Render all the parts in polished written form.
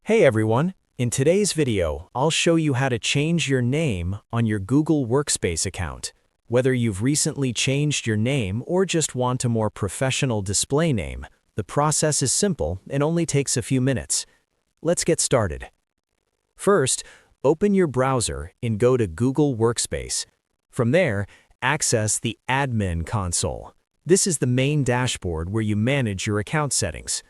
Hey everyone! In today's video, I'll show you how to change your name on your Google Workspace account. Whether you've recently changed your name or just want a more professional display name, the process is simple and only takes a few minutes. Let's get started. First, open your browser and go to Google Workspace. From there, access the Admin console. This is the main dashboard where you manage your account settings.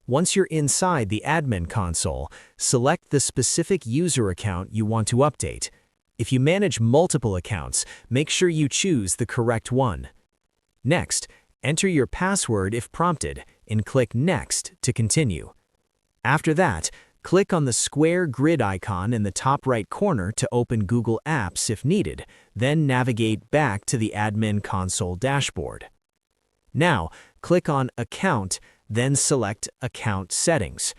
Once you're inside the Admin console, select the specific user account you want to update. If you manage multiple accounts, make sure you choose the correct one. Next, enter your password if prompted and click Next to continue. After that, click on the square grid icon in the top right corner to open Google Apps if needed, then navigate back to the Admin console dashboard. Now, click on Account, then select Account Settings.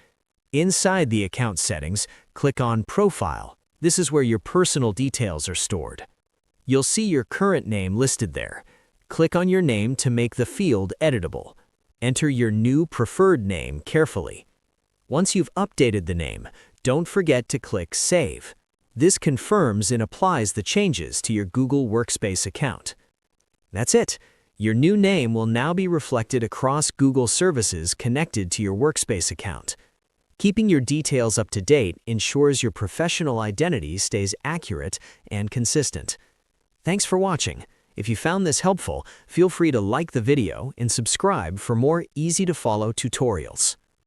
Inside the Account Settings, click on Profile. This is where your personal details are stored. You'll see your current name listed there. Click on your name to make the field editable. Enter your new preferred name carefully. Once you've updated the name, don't forget to click Save. This confirms and applies the changes to your Google Workspace account. That's it. Your new name will now be reflected across Google services connected to your Workspace account. Keeping your details up to date ensures your professional identity stays accurate and consistent. Thanks for watching. If you found this helpful, feel free to like the video and subscribe for more easy-to-follow tutorials.